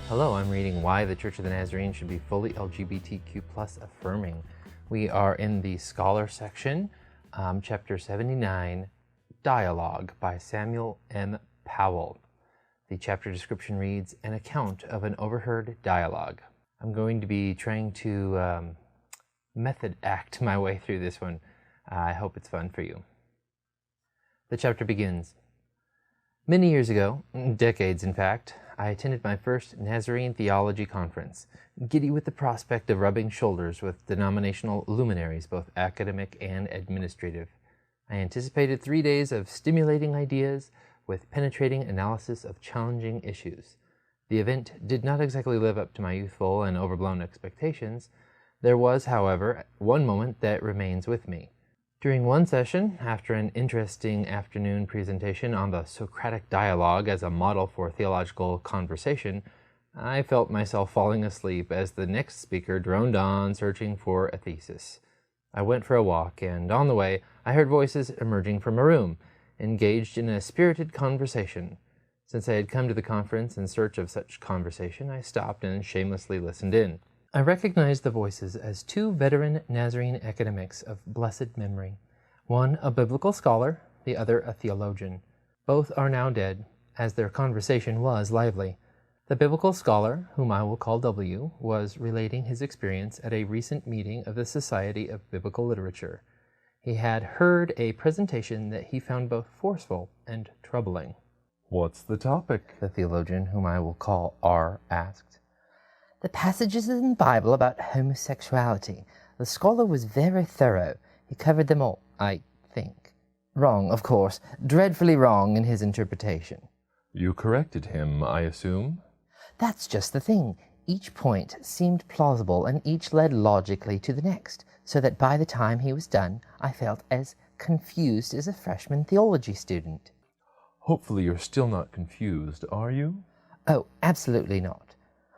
Hello, I'm reading Why the Church of the Nazarene Should Be Fully LGBTQ plus Affirming. We are in the Scholar section, chapter 79, Dialog by Samuel M. Powell. The chapter description reads, an account of an overheard dialogue. I'm going to be trying to method act my way through this one. I hope it's fun for you. The chapter begins. Many years ago, decades in fact, I attended my first Nazarene theology conference, giddy with the prospect of rubbing shoulders with denominational luminaries, both academic and administrative. I anticipated 3 days of stimulating ideas with penetrating analysis of challenging issues. The event did not exactly live up to my youthful and overblown expectations. There was, however, one moment that remains with me. During one session, after an interesting afternoon presentation on the Socratic dialogue as a model for theological conversation, I felt myself falling asleep as the next speaker droned on, searching for a thesis. I went for a walk, and on the way, I heard voices emerging from a room, engaged in a spirited conversation. Since I had come to the conference in search of such conversation, I stopped and shamelessly listened in. I recognized the voices as two veteran Nazarene academics of blessed memory, one a biblical scholar, the other a theologian. Both are now dead, as their conversation was lively. The biblical scholar, whom I will call W, was relating his experience at a recent meeting of the Society of Biblical Literature. He had heard a presentation that he found both forceful and troubling. What's the topic? The theologian, whom I will call R, asked. The passages in the Bible about homosexuality. The scholar was very thorough. He covered them all, I think. Wrong, of course. Dreadfully wrong in his interpretation. You corrected him, I assume? That's just the thing. Each point seemed plausible and each led logically to the next, so that by the time he was done, I felt as confused as a freshman theology student. Hopefully you're still not confused, are you? Oh, absolutely not.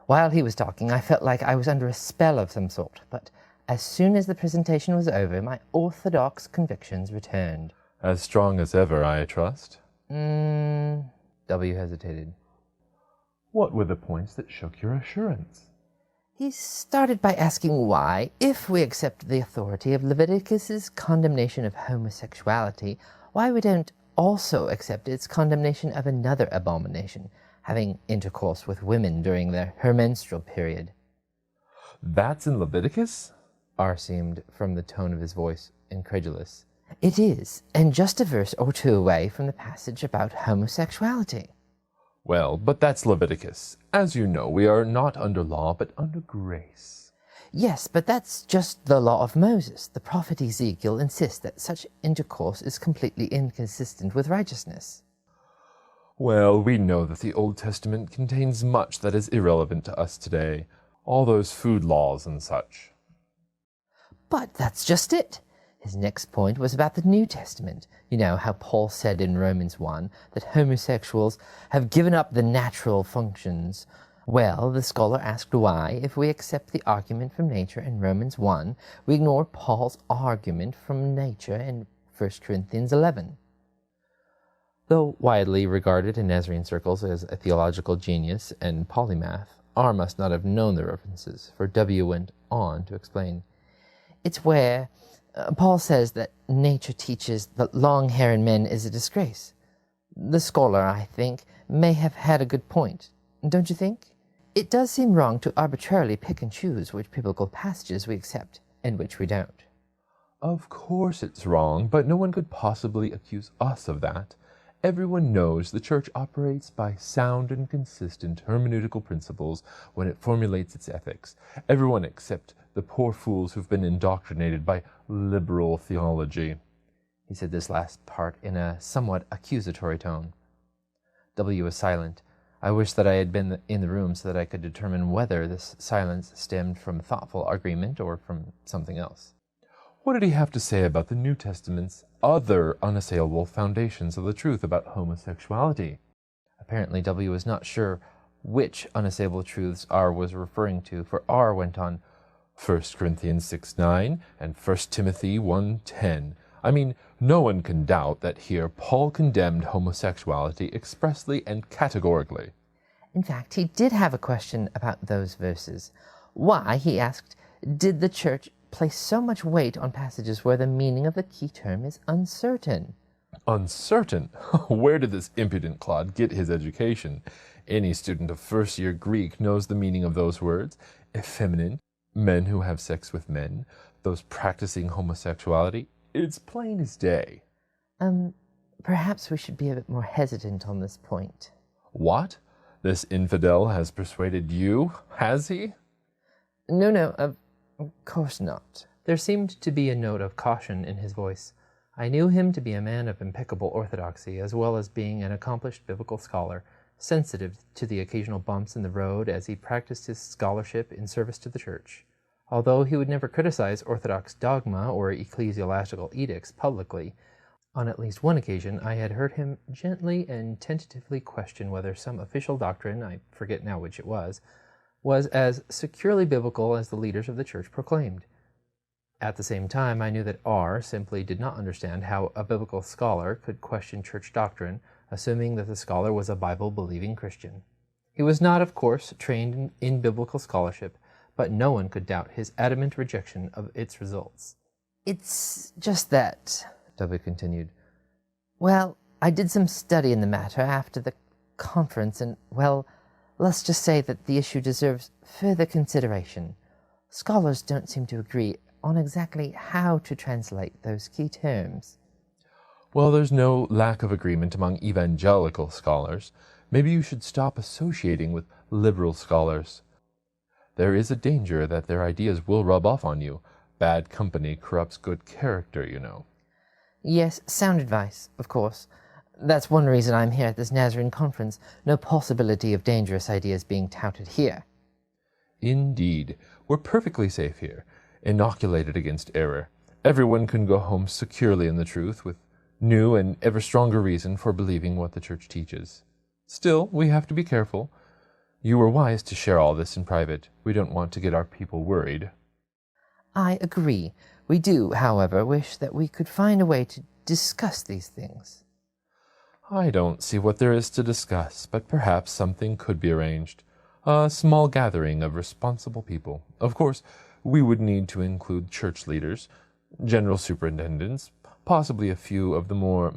While he was talking, I felt like I was under a spell of some sort, but as soon as the presentation was over, my orthodox convictions returned. As strong as ever, I trust? W hesitated. What were the points that shook your assurance? He started by asking why, if we accept the authority of Leviticus's condemnation of homosexuality, why we don't also accept its condemnation of another abomination, having intercourse with women during her menstrual period. That's in Leviticus? R seemed, from the tone of his voice, incredulous. It is, and just a verse or two away from the passage about homosexuality. Well, but that's Leviticus. As you know, we are not under law, but under grace. Yes, but that's just the law of Moses. The prophet Ezekiel insists that such intercourse is completely inconsistent with righteousness. Well, we know that the Old Testament contains much that is irrelevant to us today. All those food laws and such. But that's just it. His next point was about the New Testament. You know how Paul said in Romans 1 that homosexuals have given up the natural functions. Well, the scholar asked why, if we accept the argument from nature in Romans 1, we ignore Paul's argument from nature in 1 Corinthians 11. Though widely regarded in Nazarene circles as a theological genius and polymath, R must not have known the references, for W went on to explain. It's where Paul says that nature teaches that long hair in men is a disgrace. The scholar, I think, may have had a good point, don't you think? It does seem wrong to arbitrarily pick and choose which biblical passages we accept and which we don't. Of course it's wrong, but no one could possibly accuse us of that. Everyone knows the Church operates by sound and consistent hermeneutical principles when it formulates its ethics. Everyone except the poor fools who've been indoctrinated by liberal theology. He said this last part in a somewhat accusatory tone. W was silent. I wish that I had been in the room so that I could determine whether this silence stemmed from thoughtful agreement or from something else. What did he have to say about the New Testament's other unassailable foundations of the truth about homosexuality? Apparently W was not sure which unassailable truths R was referring to, for R went on, 1 Corinthians 6:9 and 1 Timothy 1:10. I mean, no one can doubt that here Paul condemned homosexuality expressly and categorically. In fact, he did have a question about those verses. Why, he asked, did the church place so much weight on passages where the meaning of the key term is uncertain? Uncertain? Where did this impudent clod get his education? Any student of first-year Greek knows the meaning of those words. Effeminate, men who have sex with men, those practicing homosexuality. It's plain as day. Perhaps we should be a bit more hesitant on this point. What? This infidel has persuaded you, has he? No, of course not. There seemed to be a note of caution in his voice. I knew him to be a man of impeccable orthodoxy, as well as being an accomplished biblical scholar, sensitive to the occasional bumps in the road as he practiced his scholarship in service to the church. Although he would never criticize orthodox dogma or ecclesiastical edicts publicly, on at least one occasion I had heard him gently and tentatively question whether some official doctrine, I forget now which it was as securely biblical as the leaders of the church proclaimed. At the same time, I knew that R simply did not understand how a biblical scholar could question church doctrine, assuming that the scholar was a Bible-believing Christian. He was not, of course, trained in biblical scholarship, but no one could doubt his adamant rejection of its results. It's just that, W continued. Well, I did some study in the matter after the conference, and, well, let's just say that the issue deserves further consideration. Scholars don't seem to agree on exactly how to translate those key terms. Well, there's no lack of agreement among evangelical scholars. Maybe you should stop associating with liberal scholars. There is a danger that their ideas will rub off on you. Bad company corrupts good character, you know. Yes, sound advice, of course. That's one reason I'm here at this Nazarene conference. No possibility of dangerous ideas being touted here. Indeed. We're perfectly safe here, inoculated against error. Everyone can go home securely in the truth, with new and ever stronger reason for believing what the church teaches. Still, we have to be careful. You were wise to share all this in private. We don't want to get our people worried. I agree. We do, however, wish that we could find a way to discuss these things. I don't see what there is to discuss, but perhaps something could be arranged. A small gathering of responsible people. Of course, we would need to include church leaders, general superintendents, possibly a few of the more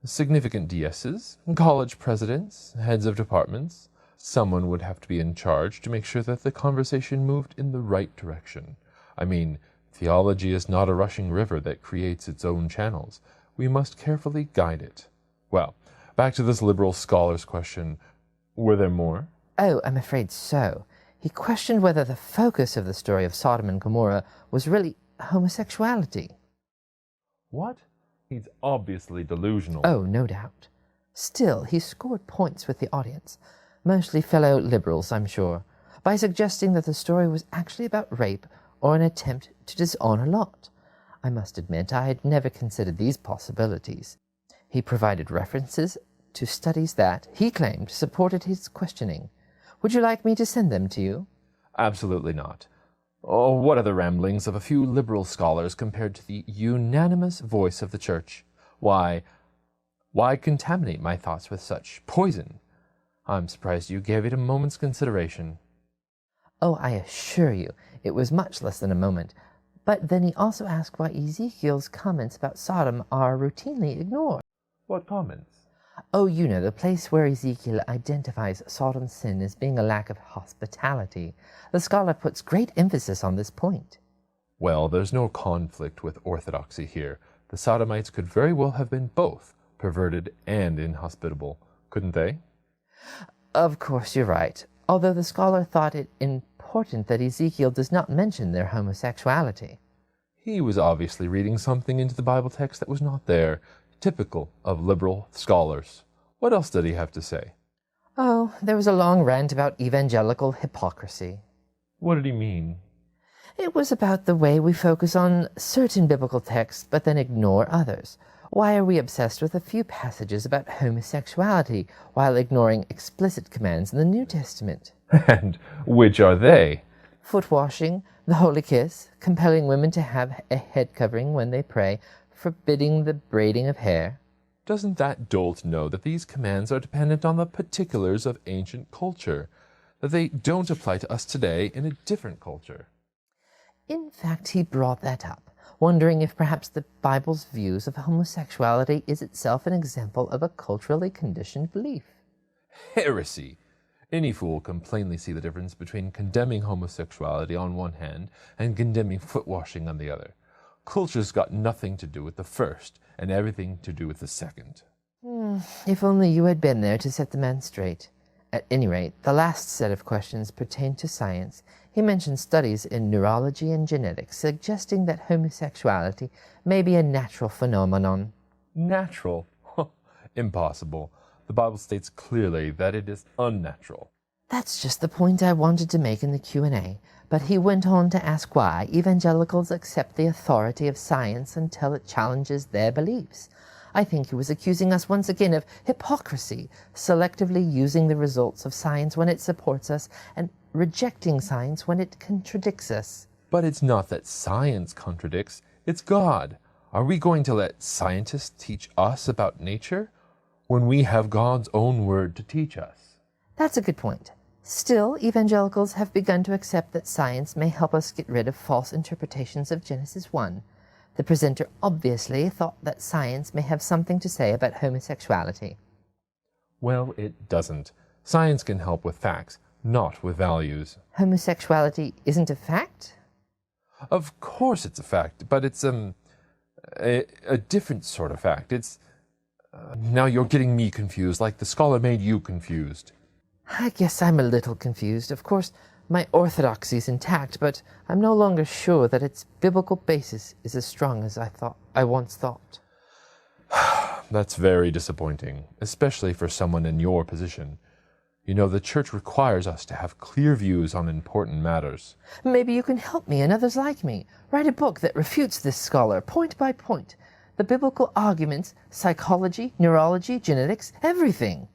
significant DSs, college presidents, heads of departments. Someone would have to be in charge to make sure that the conversation moved in the right direction. I mean, theology is not a rushing river that creates its own channels. We must carefully guide it. Well, back to this liberal scholar's question. Were there more? Oh, I'm afraid so. He questioned whether the focus of the story of Sodom and Gomorrah was really homosexuality. What? He's obviously delusional. Oh, no doubt. Still, he scored points with the audience, mostly fellow liberals, I'm sure, by suggesting that the story was actually about rape or an attempt to dishonor Lot. I must admit I had never considered these possibilities. He provided references to studies that, he claimed, supported his questioning. Would you like me to send them to you? Absolutely not. Oh, what are the ramblings of a few liberal scholars compared to the unanimous voice of the church? Why contaminate my thoughts with such poison? I'm surprised you gave it a moment's consideration. Oh, I assure you, it was much less than a moment. But then he also asked why Ezekiel's comments about Sodom are routinely ignored. What comments? Oh, you know, the place where Ezekiel identifies Sodom's sin as being a lack of hospitality. The scholar puts great emphasis on this point. Well, there's no conflict with orthodoxy here. The Sodomites could very well have been both perverted and inhospitable, couldn't they? Of course, you're right, although the scholar thought it important that Ezekiel does not mention their homosexuality. He was obviously reading something into the Bible text that was not there, typical of liberal scholars. What else did he have to say? Oh, there was a long rant about evangelical hypocrisy. What did he mean? It was about the way we focus on certain biblical texts but then ignore others. Why are we obsessed with a few passages about homosexuality while ignoring explicit commands in the New Testament? And which are they? Foot washing, the holy kiss, compelling women to have a head covering when they pray, forbidding the braiding of hair. Doesn't that dolt know that these commands are dependent on the particulars of ancient culture, that they don't apply to us today in a different culture? In fact, he brought that up, wondering if perhaps the Bible's views of homosexuality is itself an example of a culturally conditioned belief. Heresy! Any fool can plainly see the difference between condemning homosexuality on one hand and condemning foot-washing on the other. Culture's got nothing to do with the first and everything to do with the second. If only you had been there to set the man straight. At any rate, the last set of questions pertained to science. He mentioned studies in neurology and genetics suggesting that homosexuality may be a natural phenomenon. Natural? Impossible. The Bible states clearly that it is unnatural. That's just the point I wanted to make in the Q&A, but he went on to ask why evangelicals accept the authority of science until it challenges their beliefs. I think he was accusing us once again of hypocrisy, selectively using the results of science when it supports us and rejecting science when it contradicts us. But it's not that science contradicts, it's God. Are we going to let scientists teach us about nature when we have God's own word to teach us? That's a good point. Still, evangelicals have begun to accept that science may help us get rid of false interpretations of Genesis 1. The presenter obviously thought that science may have something to say about homosexuality. Well, it doesn't. Science can help with facts, not with values. Homosexuality isn't a fact? Of course it's a fact, but it's a different sort of fact. It's... now you're getting me confused, like the scholar made you confused. I guess I'm a little confused. Of course, my orthodoxy is intact, but I'm no longer sure that its biblical basis is as strong as I once thought. That's very disappointing, especially for someone in your position. You know, the church requires us to have clear views on important matters. Maybe you can help me and others like me. Write a book that refutes this scholar, point by point. The biblical arguments, psychology, neurology, genetics, everything.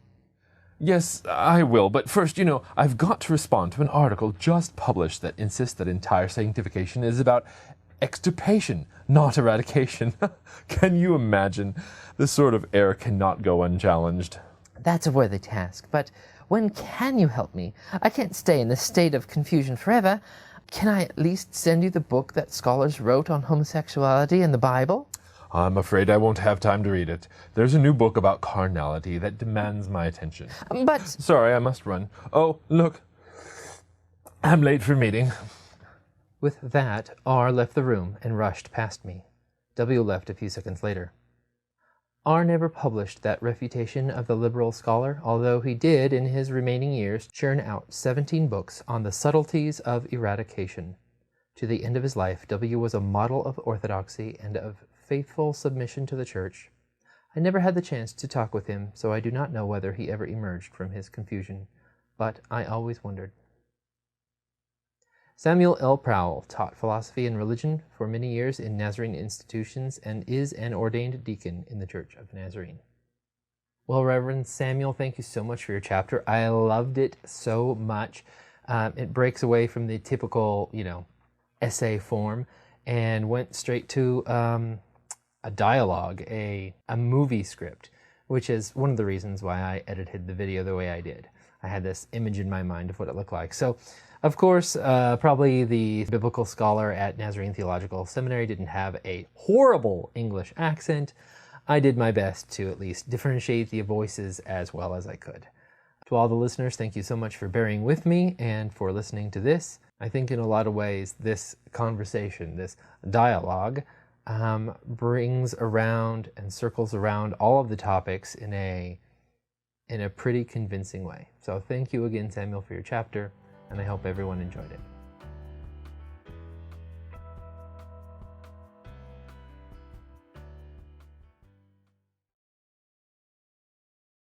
Yes, I will, but first, I've got to respond to an article just published that insists that entire sanctification is about extirpation, not eradication. Can you imagine? This sort of error cannot go unchallenged. That's a worthy task, but when can you help me? I can't stay in this state of confusion forever. Can I at least send you the book that scholars wrote on homosexuality and the Bible? I'm afraid I won't have time to read it. There's a new book about carnality that demands my attention. But... Sorry, I must run. Oh, look. I'm late for a meeting. With that, R left the room and rushed past me. W left a few seconds later. R never published that refutation of the liberal scholar, although he did, in his remaining years, churn out 17 books on the subtleties of eradication. To the end of his life, W was a model of orthodoxy and of faithful submission to the church. I never had the chance to talk with him, so I do not know whether he ever emerged from his confusion, but I always wondered. Samuel L. Powell taught philosophy and religion for many years in Nazarene institutions and is an ordained deacon in the Church of Nazarene. Well, Reverend Samuel, thank you so much for your chapter. I loved it so much. It breaks away from the typical, essay form and went straight to a dialogue, a movie script, which is one of the reasons why I edited the video the way I did. I had this image in my mind of what it looked like. So, of course, probably the biblical scholar at Nazarene Theological Seminary didn't have a horrible English accent. I did my best to at least differentiate the voices as well as I could. To all the listeners, thank you so much for bearing with me and for listening to this. I think in a lot of ways, this conversation, this dialogue, brings around and circles around all of the topics in a pretty convincing way. So thank you again, Samuel, for your chapter, and I hope everyone enjoyed it.